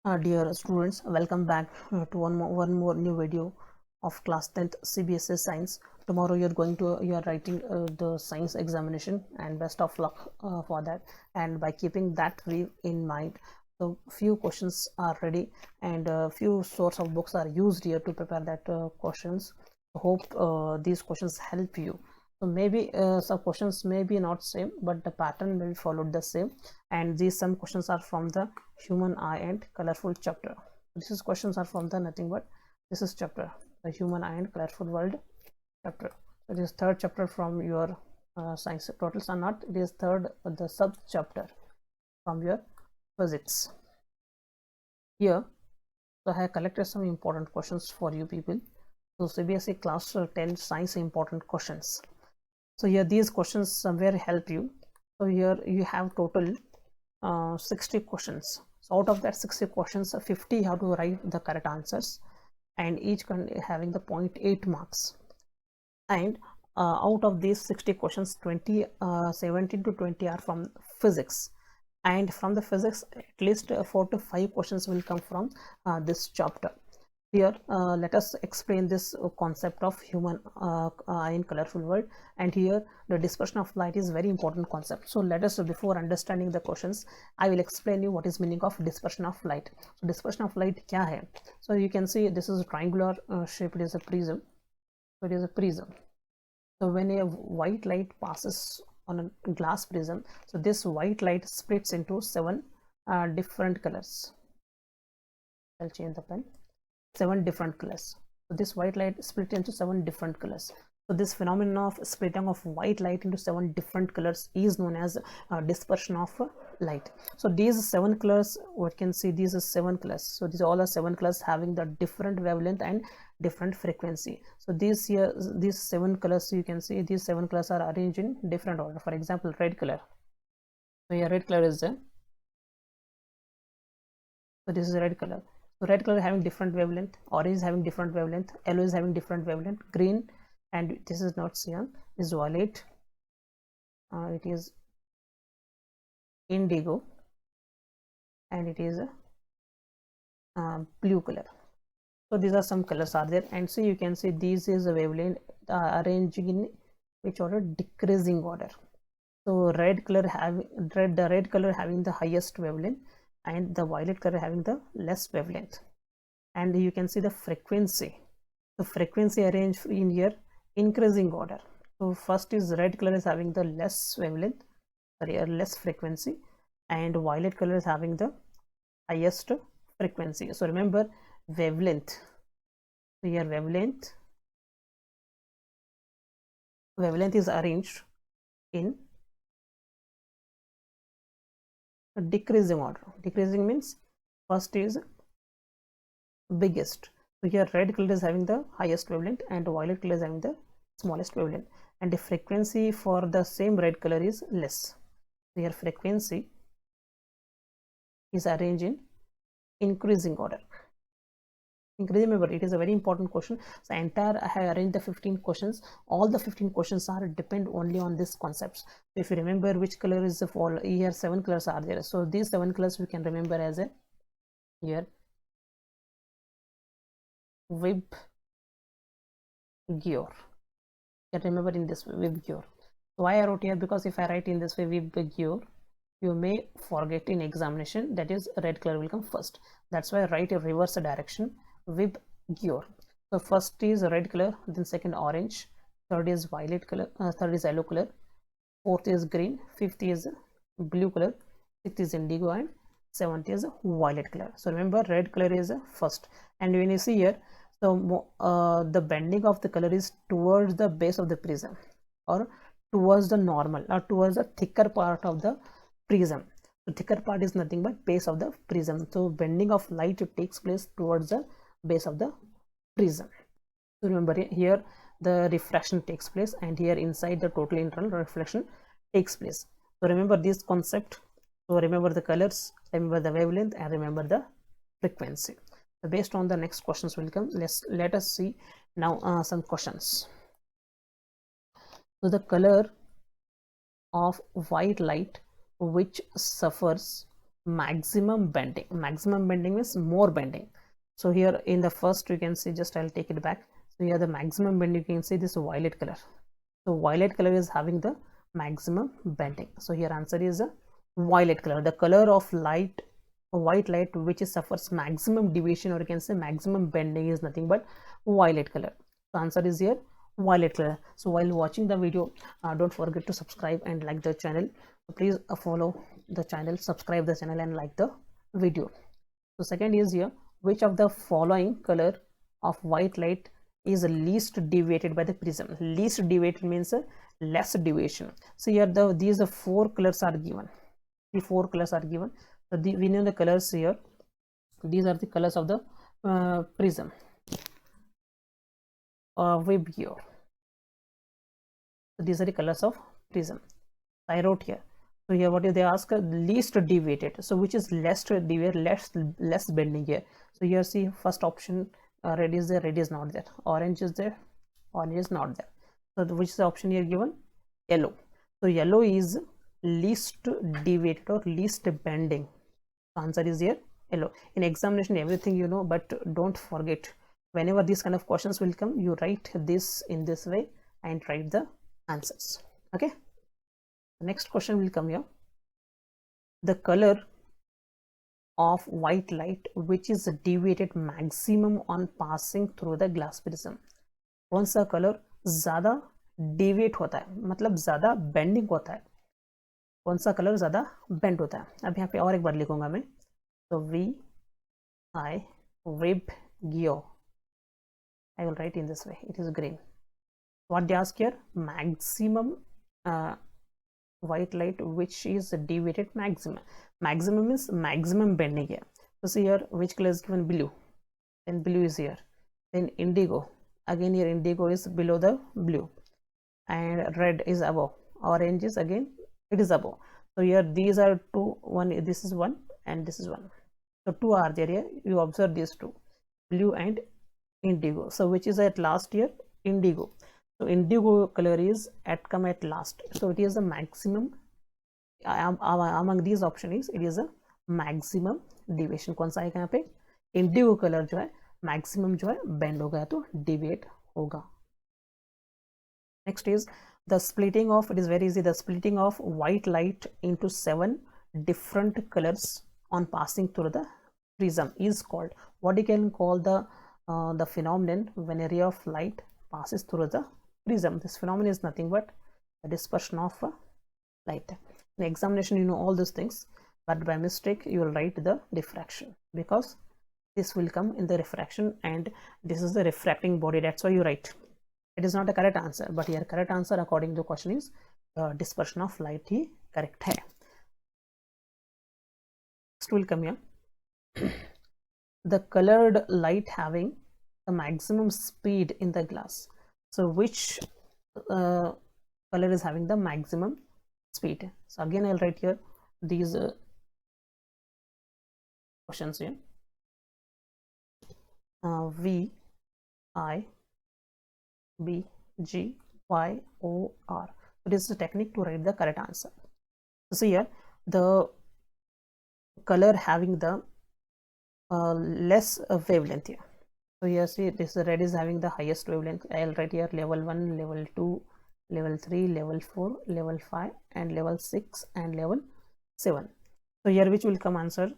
Dear students, welcome back to one more new video of class 10th CBSE science. Tomorrow you are writing the science examination, and best of luck for that. And by keeping that in mind, so few questions are ready, and few sorts of books are used here to prepare that questions. Hope these questions help you. So maybe some questions may be not same, but the pattern will be followed the same. And these some questions are from the human eye and colorful chapter. This is questions are from the nothing but this is chapter, the human eye and colorful world chapter. So this is third chapter from your science. Totals are not, it is third the sub chapter from your physics. Here, so I have collected some important questions for you people. So CBSE class 10 science important questions. So here these questions somewhere help you. So here you have total 60 questions. So out of that 60 questions, 50 you have to write the correct answers, and each having the 0.8 marks. And out of these 60 questions, 17 to 20 are from physics, and from the physics at least 4 to 5 questions will come from this chapter. Here let us explain this concept of human eye in colorful world. And here the dispersion of light is very important concept. So let us, before understanding the questions, I will explain you what is meaning of dispersion of light. So dispersion of light kya hai? So you can see this is a triangular shape. It is a prism. So it is a prism. So when a white light passes on a glass prism, so this white light splits into 7 different colors. I'll change the pen. 7 different colors. So this white light split into 7 different colors. So this phenomenon of splitting of white light into 7 different colors is known as dispersion of light. So these 7 colors, what can see, these are 7 colors. So these all are 7 colors having the different wavelength and different frequency. So these 7 colors, you can see these 7 colors are arranged in different order. For example, red color. So here red color is there. So this is red color. So red color having different wavelength, orange is having different wavelength, yellow is having different wavelength, green, and this is not cyan, is violet, it is indigo, and it is blue color. So these are some colors are there, and so you can see this is a wavelength arranging in which order? Decreasing order. So red color the red color having the highest wavelength, and the violet color having the less wavelength. And you can see the frequency arranged in here increasing order. So first is red color is having the less wavelength, less frequency, and violet color is having the highest frequency. So remember wavelength. So here wavelength is arranged in decreasing order. Decreasing means first is biggest. So here red color is having the highest wavelength, and violet color is having the smallest wavelength, and the frequency for the same red color is less. So here frequency is arranged in increasing order. Remember, it is a very important question. So entire I have arranged the 15 questions. All the 15 questions are depend only on this concepts. So if you remember which color is the fall, here 7 colors are there. So these 7 colors we can remember as a here Vibgyor. You can remember in this way Vibgyor. So why I wrote here? Because if I write in this way Vibgyor, you may forget in examination, that is red color will come first. That's why I write a reverse direction Vibgyor. So first is red color, then second orange, third is violet color, third is yellow color, fourth is green, fifth is blue color, sixth is indigo, and seventh is violet color. So remember red color is first. And when you see here, so the bending of the color is towards the base of the prism, or towards the normal, or towards the thicker part of the prism. The thicker part is nothing but base of the prism. So bending of light takes place towards the base of the prism. So remember here the refraction takes place, and here inside the total internal reflection takes place. So remember this concept. So remember the colors, remember the wavelength, and remember the frequency. So based on the next questions will come, let us see now some questions. So the color of white light which suffers maximum bending. Maximum bending means more bending. So here in the first, you can see, just I'll take it back. So here the maximum bending, you can see this violet color. So violet color is having the maximum bending. So here answer is a violet color, the color of light, white light which suffers maximum deviation, or you can say maximum bending, is nothing but violet color. So answer is here violet color. So while watching the video, don't forget to subscribe and like the channel. So please follow the channel, subscribe the channel and like the video. So second is here, which of the following color of white light is least deviated by the prism? Least deviated means less deviation. So here these four colors are given. The four colors are given. So we know the colors here. These are the colors of the prism or Vibgyor. So these are the colors of prism. I wrote here. So here what do they ask? Least deviated. So which is less deviated, less bending here. So here see first option, red is there, red is not there. Orange is there, orange is not there. So which is the option here given? Yellow. So yellow is least deviated or least bending. So answer is here yellow. In examination everything you know, but don't forget, whenever these kind of questions will come, you write this in this way and write the answers. Okay, the next question will come here. The color of white light which is deviated maximum on passing through the glass prism. कौन सा colour ज्यादा deviate होता है, मतलब ज्यादा bending होता है? कौन सा कलर ज्यादा बेंड होता है? अब यहाँ पे और एक बार लिखूंगा मैं. तो Vibgyor, I will write in this way, it is green. What they ask here? Maximum white light which is deviated maximum. Maximum means maximum bending here. So see here which color is given? Blue. Then blue is here. Then indigo. Again here indigo is below the blue, and red is above. Orange is again, it is above. So here these are two, one, this is one and this is one. So two are there here. You observe these two, blue and indigo. So which is at last here? Indigo. So indigo color is come at last. So it is a maximum among these option is, it is a maximum deviation. कौन सा है यहाँ पे? Indigo colour जो है maximum जो है bend हो गया तो डिविएट होगा. Next is the splitting of, it is very easy, the splitting of white light into 7 different colors on passing through the prism is called, what you can call the phenomenon when a ray of light passes through the prism. This phenomenon is nothing but the dispersion of light. In examination you know all these things, but by mistake you will write the diffraction, because this will come in the refraction and this is the refracting body, that's why you write. It is not a correct answer, but here correct answer according to question is dispersion of light he correct है. Next will come here. The colored light having the maximum speed in the glass. So which color is having the maximum speed? So again I'll write here these questions here. Vibgyor. It is the technique to write the correct answer. So here the color having the less wavelength here. So here see this red is having the highest wavelength. I'll write here level 1, level 2, level 3, level 4, level 5 and level 6 and level 7. So here which will come answer?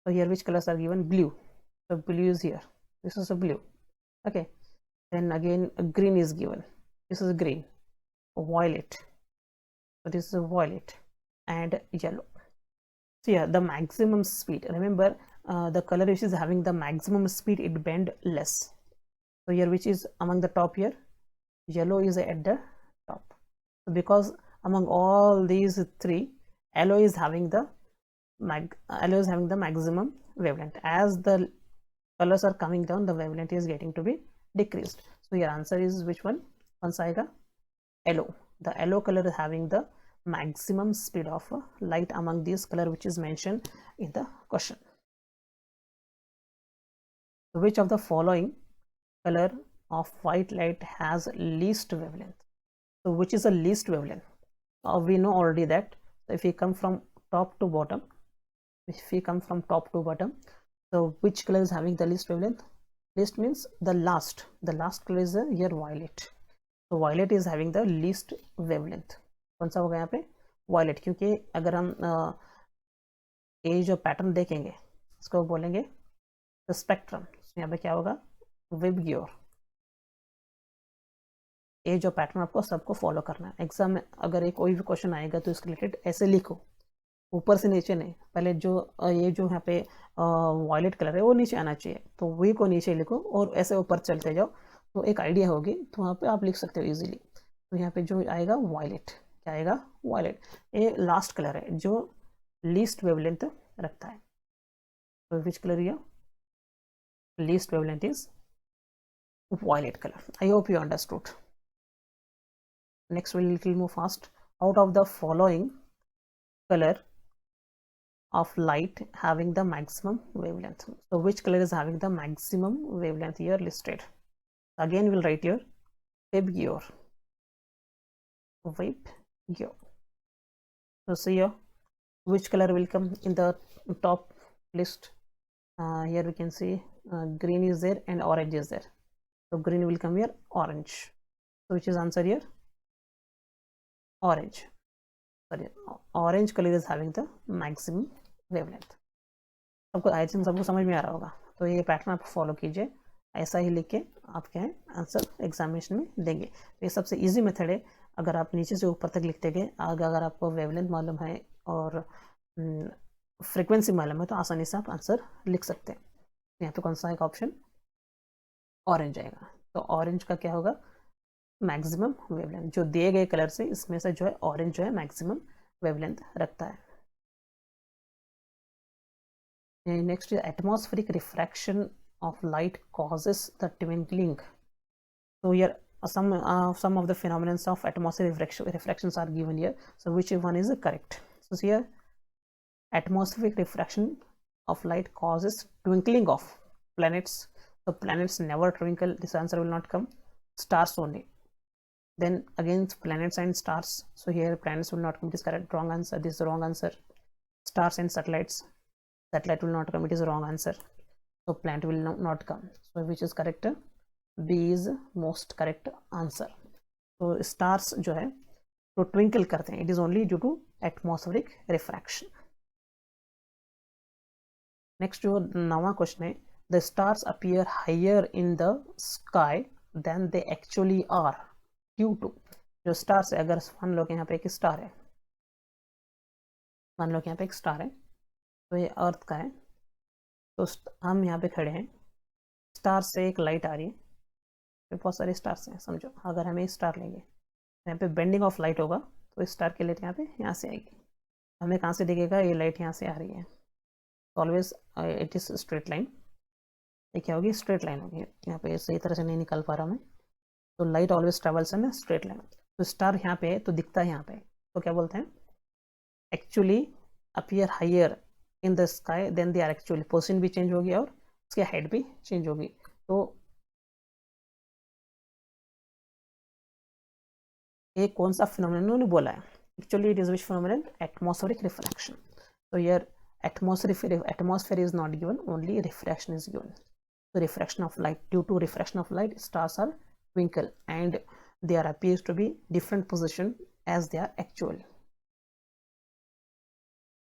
So here which colors are given? Blue. So blue is here, this is a blue. Okay, then again green is given, this is green. Violet, so this is a violet, and yellow. So yeah, the maximum speed, remember the color which is having the maximum speed, it bend less. So here which is among the top here? Yellow is at the top. So because among all these three, yellow is having the maximum wavelength. As the colors are coming down, the wavelength is getting to be decreased. So your answer is which one? Once I got yellow. The yellow color is having the maximum speed of light among these color which is mentioned in the question. Which of the following color of white light has least wavelength? So which is the least wavelength? We know already that if we come from top to bottom, if we come from top to bottom, so which color is having the least wavelength? Least means the last color is here violet. So violet is having the least wavelength. कौन सा होगा यहाँ पे? violet, क्योंकि अगर हम ये जो पैटर्न देखेंगे इसको बोलेंगे द स्पेक्ट्रम. यहाँ पे क्या होगा? विबग्योर. ये जो पैटर्न आपको सबको फॉलो करना है. एग्जाम में अगर एक कोई भी क्वेश्चन आएगा तो इसके रिलेटेड ऐसे लिखो, ऊपर से नीचे नहीं. पहले जो ये जो यहाँ पे वॉयलेट कलर है वो नीचे आना चाहिए, तो वही को नीचे लिखो और ऐसे ऊपर चलते जाओ तो एक आइडिया होगी. तो वहाँ पे आप लिख सकते हो इजीली. तो यहाँ पे जो आएगा वॉयलेट, क्या आएगा? वॉयलेट. ये लास्ट कलर है जो लीस्ट वेवलेंथ रखता है. तो विच कलर ये least wavelength is violet color. I hope you understood. Next we'll little more fast. Out of the following color of light having the maximum wavelength, so which color is having the maximum wavelength here listed? Again we'll write here Vibgyor. So see here which color will come in the top list. Here we can see green is there and orange is there. So green will come here, orange. So which is answer here? Orange. Sorry, orange color is having the maximum wavelength. सबको I think सबको समझ में आ रहा होगा. तो ये pattern आप follow कीजिए, ऐसा ही लिख के आप क्या है आंसर एग्जामिनेशन में देंगे. तो ये सबसे इजी मेथड है. अगर आप नीचे से ऊपर तक लिखते गए, अगर आपको वेवलेंथ मालूम है और फ्रीक्वेंसी मालूम है तो आसानी से आप आंसर लिख सकते हैं. यहाँ पे कौन सा एक ऑप्शन? ऑरेंज आएगा. तो ऑरेंज का क्या होगा? Maximum wavelength. जो दिए गए कलर से इसमें से जो है ऑरेंज जो है मैक्सिमम वेवलेंथ रखता है. Next atmospheric refraction of light causes the twinkling. So here some of the phenomena of atmospheric refractions are given here. So which one is correct? So here atmospheric refraction of light causes twinkling of planets. So planets never twinkle. This answer will not come. Stars only. Then again planets and stars. So here planets will not come. It is correct. Wrong answer. This is the wrong answer. Stars and satellites. Satellite will not come. It is the wrong answer. So planet will not come. So which is correct? B is most correct answer. So stars जो है तो twinkle करते हैं. It is only due to atmospheric refraction. Next जो नवा question है, the stars appear higher in the sky than they actually are due to. जो stars है, अगर मान लो कि यहाँ पे एक स्टार है, मान लो कि यहाँ पे एक स्टार है, तो ये अर्थ का है. तो हम यहाँ पे खड़े हैं, स्टार से एक लाइट आ रही है, बहुत सारे स्टार्स हैं समझो. अगर हमें स्टार लेंगे यहाँ पे बेंडिंग ऑफ लाइट होगा तो स्टार की लाइट यहाँ से आएगी. हमें कहाँ से दिखेगा? ये लाइट यहाँ से आ रही है. Always it is straight line. ये क्या होगी? स्ट्रेट लाइन होगी. यहाँ पे सही तरह से नहीं निकाल पा रहा मैं. तो light always travels in straight line. तो स्टार यहाँ पे है तो दिखता है यहाँ पे, तो क्या बोलते हैं? Actually appear higher in the sky then they are actually. Position भी चेंज होगी और उसकी हाइट भी चेंज होगी. तो ये कौन सा फिनोमेनन उन्होंने बोला है? Actually it is which phenomenon? Atmospheric refraction. तो here atmosphere is not given, only refraction is given. So refraction of light, due to refraction of light, stars are twinkle and they are appears to be different position as they are actually.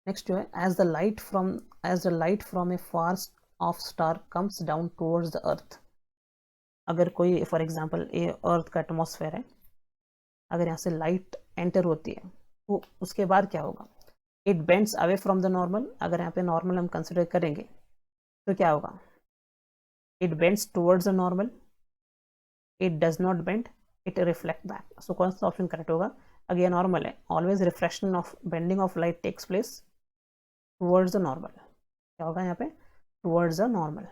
Next जो है, as the light from a far off star comes down towards the earth. अगर कोई for example ये अर्थ का atmosphere है, अगर यहाँ से लाइट एंटर होती है तो उसके बाद क्या होगा? It bends away from the normal. अगर यहाँ पे नॉर्मल हम कंसिडर करेंगे तो क्या होगा? It bends towards the normal. It does not bend, it reflect back. सो कौन सा ऑप्शन करेक्ट होगा? अगेन नॉर्मल है. Always refraction of bending of light takes place towards the normal. क्या होगा यहाँ पे? Towards the normal.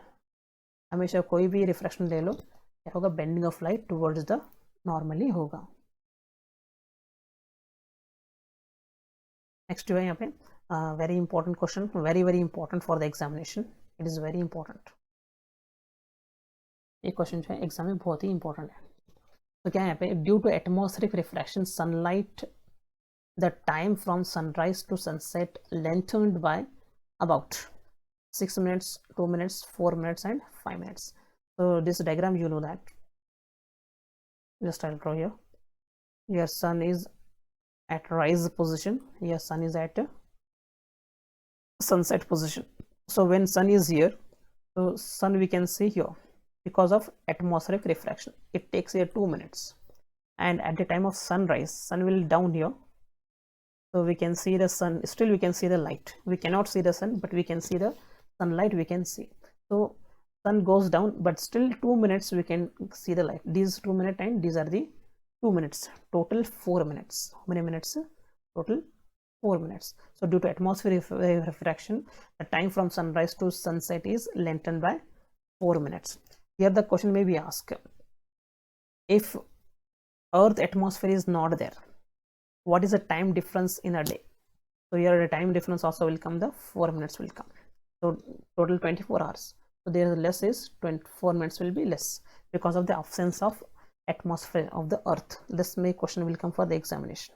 हमेशा कोई भी रिफ्रैक्शन ले लो, क्या होगा? Bending of light towards the normal ही होगा. नेक्स्ट जो है यहाँ पे very important question, very important for the examination. It is very important. ये क्वेश्चन जो है एग्जाम में बहुत ही इंपॉर्टेंट है. तो क्या है यहाँ पे? Due to atmospheric refraction sunlight the time from sunrise to sunset लेंथन्ड bye about 6 minutes, 2 minutes, 4 minutes and 5 minutes. So this diagram, you know that. Just I'll draw here. Your sun is at rise position, your sun is at sunset position. So when sun is here, so sun we can see here because of atmospheric refraction. It takes here 2 minutes, and at the time of sunrise, sun will down here. So we can see the sun, still we can see the light. We cannot see the sun, but we can see the sunlight, we can see. So sun goes down, but still 2 minutes we can see the light. These 2 minutes and these are the 2 minutes, total 4 minutes. How many minutes? Total 4 minutes. So due to atmospheric refraction, the time from sunrise to sunset is lengthened by 4 minutes. Here the question may be asked, if Earth atmosphere is not there, what is the time difference in a day? So here the time difference also will come, the 4 minutes will come. So total 24 hours. So there less is 24 minutes will be less because of the absence of atmosphere of the Earth. This may question will come for the examination.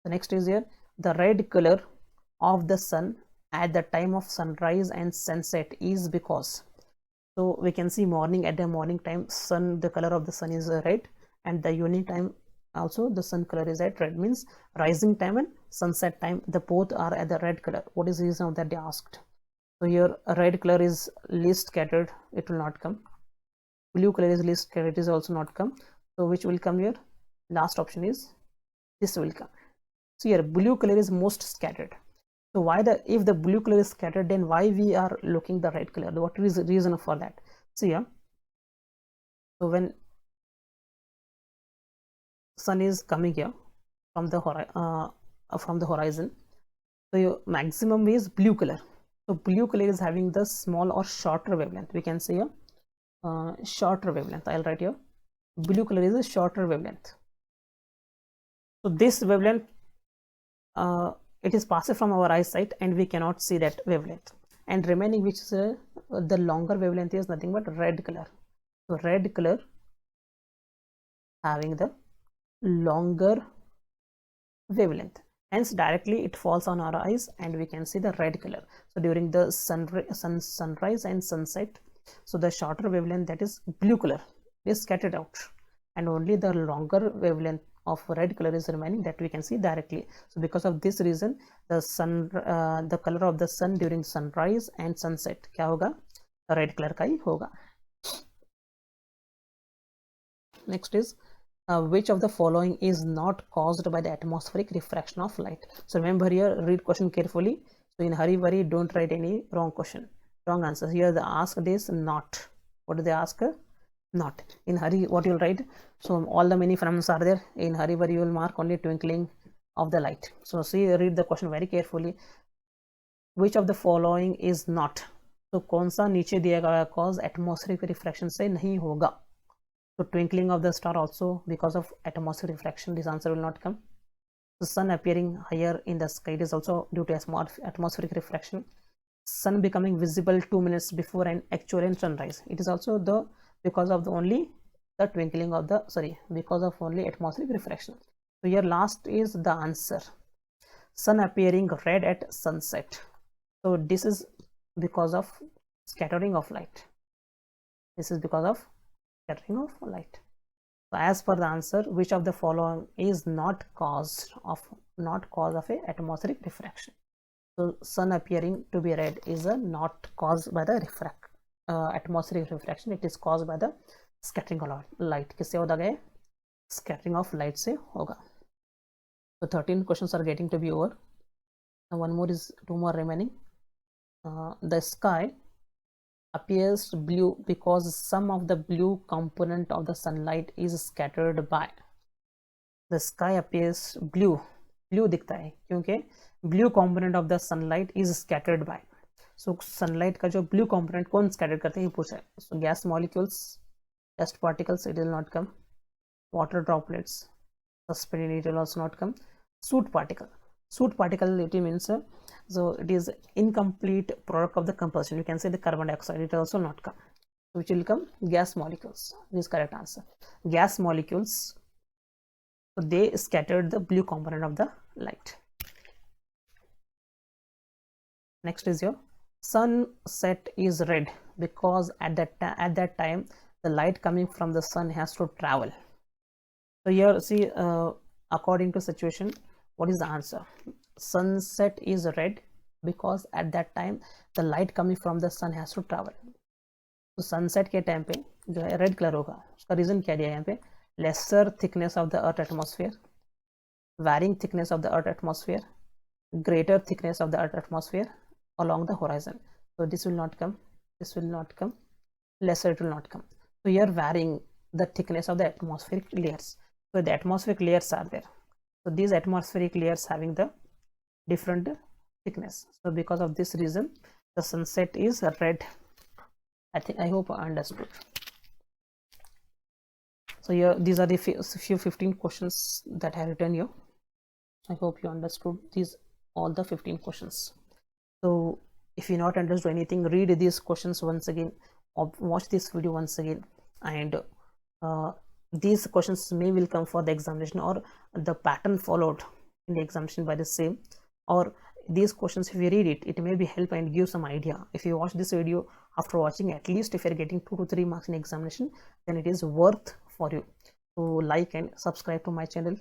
The next is here, the red color of the sun at the time of sunrise and sunset is because. So we can see morning, at the morning time, sun, the color of the sun is red, and the evening time also the sun color is at red, means rising time and sunset time, the both are at the red color. What is the reason of that, they asked. So here red color is least scattered, it will not come. Blue color is least scattered, it is also not come. So which will come here? Last option is this will come. So here blue color is most scattered. So why if the blue color is scattered, then why we are looking the red color? What is the reason for that? See here. So when sun is coming here from the horizon, so your maximum is blue color. So blue color is having the small or shorter wavelength. We can say here shorter wavelength. I'll write here blue color is a shorter wavelength. So this wavelength it is passed from our eyesight and we cannot see that wavelength, and remaining which is the longer wavelength is nothing but red color. So red color having the longer wavelength, hence directly it falls on our eyes and we can see the red color. So during the sunrise and sunset, so the shorter wavelength, that is blue color, is scattered out, and only the longer wavelength of red color is remaining, that we can see directly. So because of this reason, the color of the sun during sunrise and sunset क्या होगा? Red color का ही होगा. Next is which of the following is not caused by the atmospheric refraction of light? So remember here, read question carefully. So in hurry worry, don't write any wrong question, wrong answer. Here the ask is not. What do they ask? Not. In hurry, what you'll write? So all the many phenomena are there. In hurry worry, you will mark only twinkling of the light. So see, read the question very carefully. Which of the following is not? So कौन सा नीचे दिया गया cause atmospheric refraction से नहीं होगा? So twinkling of the star also because of atmospheric refraction, this answer will not come. The sun appearing higher in the sky, it is also due to atmospheric refraction. Sun becoming visible 2 minutes before an actual sunrise, it is also because of only the twinkling of the because of only atmospheric refraction. So here last is the answer, sun appearing red at sunset. So this is because of scattering of light. This is because of scattering of light. So as per the answer, which of the following is not cause of a atmospheric refraction? So sun appearing to be red is not caused by the atmospheric refraction. It is caused by the scattering of light. किससे होता है? Scattering of light से होगा. So 13 questions are getting to be over. Now two more remaining. The sky appears blue because some of the blue component of the sunlight is scattered by. The sky appears blue दिखता है क्योंकि blue component of the sunlight is scattered by. So sunlight का जो blue component कौन scattered करते हैं, पूछा है. So gas molecules, dust particles, it will not come. Water droplets, suspended, it will also not come. Soot particle, it means so it is incomplete product of the combustion. You can say the carbon dioxide, it also not come. So which will come? Gas molecules. This is correct answer. Gas molecules, so they scattered the blue component of the light. Next is your sunset is red because at that time the light coming from the sun has to travel. So here see, according to situation, what is the answer? Sunset is red because at that time the light coming from the sun has to travel. तो sunset के time पे जो है red colour होगा, उसका reason क्या दिया है यहाँ पे? Lesser thickness of the earth atmosphere, varying thickness of the earth atmosphere, greater thickness of the earth atmosphere along the horizon. So this will not come, this will not come, lesser it will not come. So here varying the thickness of the atmospheric layers. So the atmospheric layers are there. So these atmospheric layers having the different thickness. So because of this reason, the sunset is red. I hope I understood. So here these are the few 15 questions that I have written here. I hope you understood these all the 15 questions. So if you not understood anything, read these questions once again or watch this video once again, and these questions will come for the examination, or the pattern followed in the examination by the same, or these questions, if you read it, it may be help and give some idea. If you watch this video after watching, at least if you're getting 2 to 3 marks in examination, then it is worth for you. So like and subscribe to my channel.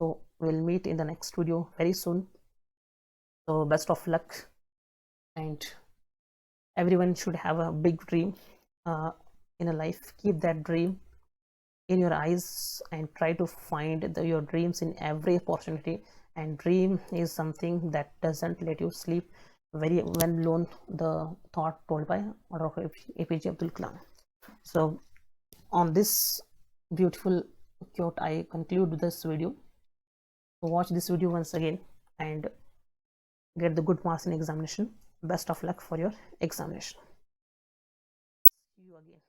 So we'll meet in the next video very soon. So best of luck, and everyone should have a big dream in a life. Keep that dream in your eyes and try to find your dreams in every opportunity. And dream is something that doesn't let you sleep. Very well known the thought told by Dr. APJ Abdul Kalam. So on this beautiful quote, I conclude this video. So watch this video once again and get the good marks in examination. Best of luck for your examination. See you again.